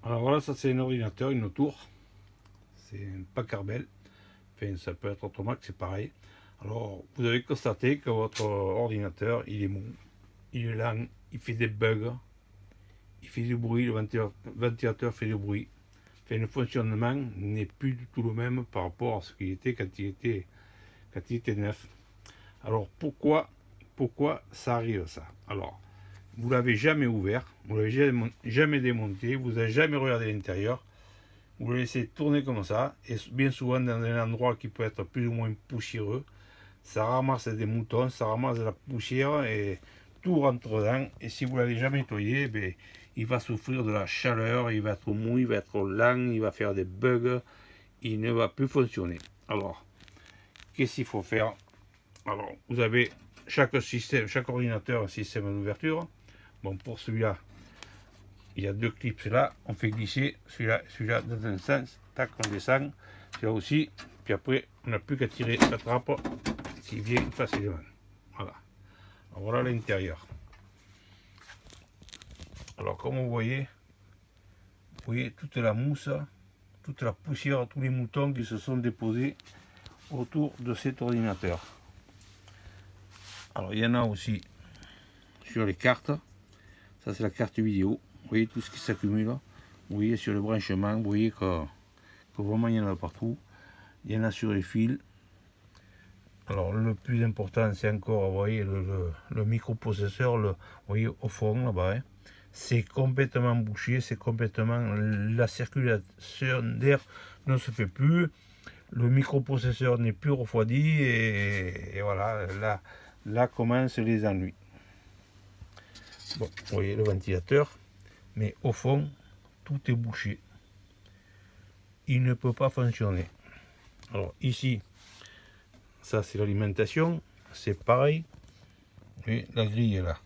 Alors voilà, ça c'est un ordinateur, une tour. C'est un Packard Bell. Enfin, ça peut être autrement que c'est pareil. Alors, vous avez constaté que votre ordinateur, il est mou, il est lent, il fait des bugs, il fait du bruit, le ventilateur fait du bruit. Enfin, le fonctionnement n'est plus du tout le même par rapport à ce qu'il était quand il était neuf. Alors, pourquoi ça arrive ça? Alors, vous l'avez jamais ouvert, vous l'avez jamais démonté, vous n'avez jamais regardé l'intérieur, vous le laissez tourner comme ça, et bien souvent dans un endroit qui peut être plus ou moins poussiéreux, ça ramasse des moutons, ça ramasse de la poussière et tout rentre dedans. Et si vous ne l'avez jamais nettoyé, ben, il va souffrir de la chaleur, il va être mou, il va être lent, il va faire des bugs, il ne va plus fonctionner. Alors, qu'est-ce qu'il faut faire? Alors, vous avez chaque système, chaque ordinateur un système d'ouverture. Bon, pour celui-là, il y a deux clips là, on fait glisser celui-là dans un sens, tac, on descend, celui-là aussi, puis après, on n'a plus qu'à tirer la trappe qui vient facilement. Voilà. Alors, voilà l'intérieur. Alors, comme vous voyez toute la mousse, toute la poussière, tous les moutons qui se sont déposés autour de cet ordinateur. Alors, il y en a aussi sur les cartes. Ça, c'est la carte vidéo. Vous voyez tout ce qui s'accumule. Vous voyez sur le branchement, vous voyez que vraiment il y en a partout. Il y en a sur les fils. Alors le plus important, c'est encore, vous voyez, le microprocesseur, vous voyez au fond là-bas. Hein. C'est complètement bouché, c'est complètement, la circulation d'air ne se fait plus. Le microprocesseur n'est plus refroidi et voilà, là commencent les ennuis. Bon, vous voyez le ventilateur, mais au fond, tout est bouché. Il ne peut pas fonctionner. Alors ici, ça c'est l'alimentation, c'est pareil. Et la grille est là.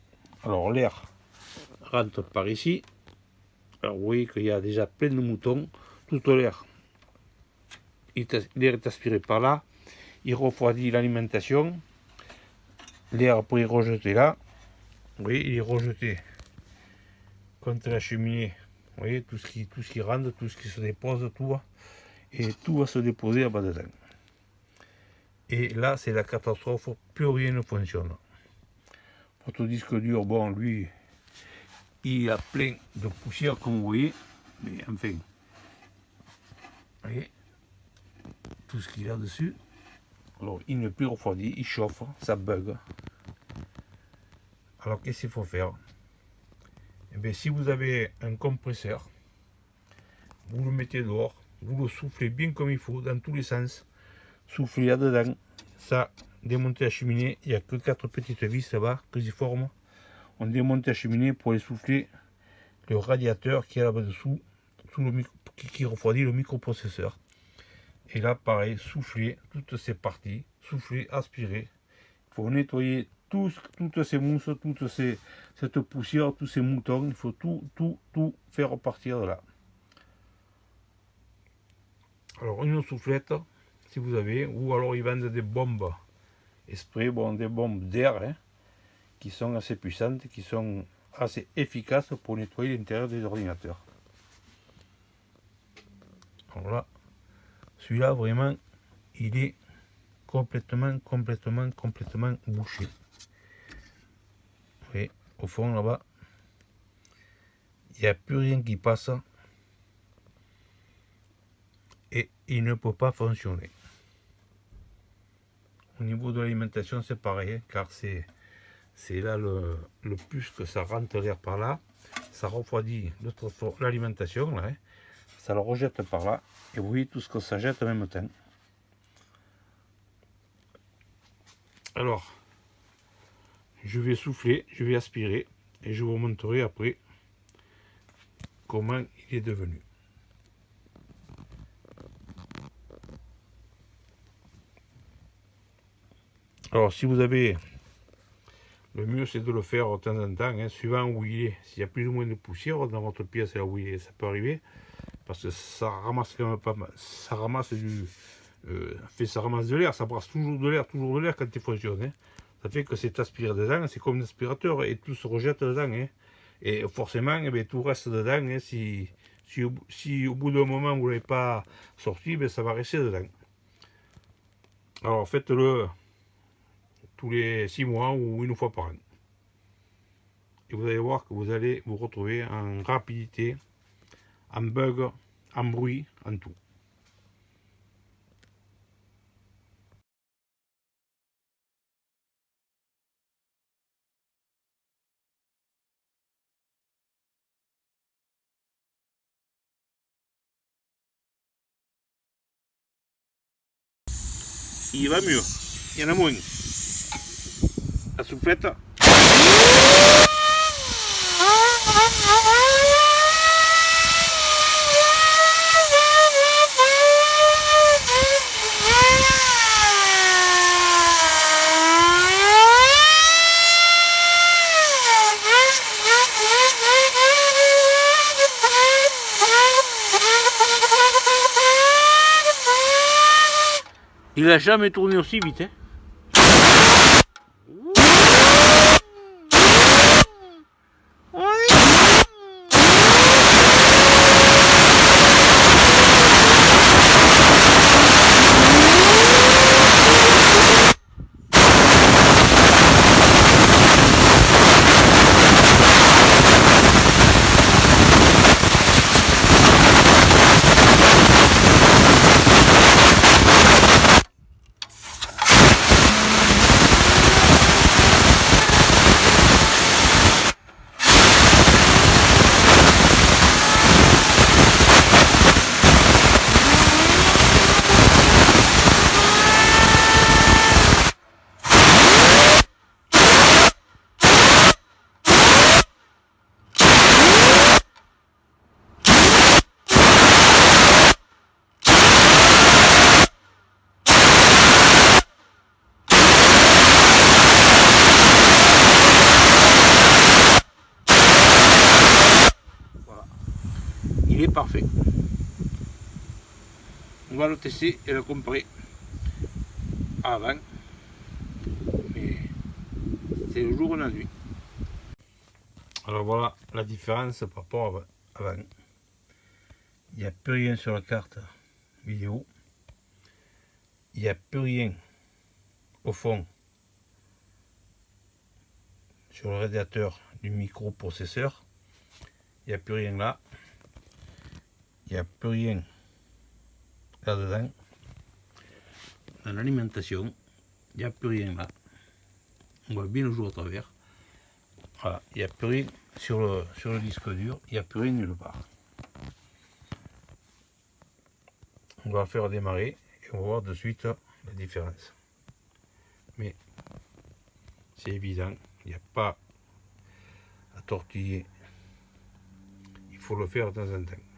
Alors l'air rentre par ici. Alors vous voyez qu'il y a déjà plein de moutons. Tout l'air, l'air est aspiré par là. Il refroidit l'alimentation. L'air après est rejeté là. Vous voyez, il est rejeté contre la cheminée. Vous voyez, tout ce qui rentre, tout ce qui se dépose, tout va. Et tout va se déposer à bas dedans. Et là, c'est la catastrophe, plus rien ne fonctionne. Votre disque dur, bon, lui, il a plein de poussière, comme vous voyez. Mais enfin, vous voyez, tout ce qu'il y a dessus. Alors, il n'est plus refroidi, il chauffe, ça bug. Alors, qu'est-ce qu'il faut faire? Eh bien, si vous avez un compresseur, vous le mettez dehors, vous le soufflez bien comme il faut, dans tous les sens. Soufflez là-dedans, ça démonte la cheminée. Il n'y a que 4 petites vis là-bas que j'y forme. On démonte la cheminée pour aller souffler le radiateur qui est là-bas dessous, qui refroidit le microprocesseur. Et là, pareil, souffler toutes ces parties, souffler, aspirer. Il faut nettoyer toutes ces mousses, cette poussière, tous ces moutons. Il faut tout faire repartir de là. Alors, une soufflette, si vous avez, ou alors ils vendent des bombes esprit, bon, des bombes d'air, hein, qui sont assez puissantes, qui sont assez efficaces pour nettoyer l'intérieur des ordinateurs. Alors là, celui-là vraiment, il est complètement bouché. Vous voyez, au fond là-bas, il n'y a plus rien qui passe et il ne peut pas fonctionner. Au niveau de l'alimentation, c'est pareil, hein, car c'est là le plus que ça rentre l'air par là, ça refroidit l'alimentation, là, hein, ça le rejette par là, et vous voyez tout ce que ça jette en même temps. Alors, je vais souffler, je vais aspirer, et je vous montrerai après comment il est devenu. Alors, si vous avez, le mieux c'est de le faire de temps en temps, hein, suivant où il est. S'il y a plus ou moins de poussière dans votre pièce, là où il est, ça peut arriver, parce que ça ramasse quand même pas mal. Ça ramasse ça ramasse de l'air, ça brasse toujours de l'air quand il fonctionne. Hein. Ça fait que c'est aspiré dedans, c'est comme un aspirateur et tout se rejette dedans. Hein. Et forcément, eh bien, tout reste dedans hein, si Si au bout d'un moment vous ne l'avez pas sorti, ben, ça va rester dedans. Alors faites-le tous les 6 mois ou une fois par an. Et vous allez voir que vous allez vous retrouver en rapidité, en bug, en bruit, en tout. Il va mieux, il y en a moins. La soufflette. Il a jamais tourné aussi vite, hein. Il est parfait. On va le tester et le comparer avant. Mais c'est le jour et la nuit. Alors voilà la différence par rapport à avant. Il n'y a plus rien sur la carte vidéo. Il n'y a plus rien au fond sur le radiateur du microprocesseur. Il n'y a plus rien là. Il n'y a plus rien là-dedans. Dans l'alimentation, il n'y a plus rien là. On voit bien le jour à travers. Voilà, il n'y a plus rien sur le disque dur, il n'y a plus rien nulle part. On va faire démarrer et on va voir de suite la différence. Mais c'est évident, il n'y a pas à tortiller. Il faut le faire de temps en temps.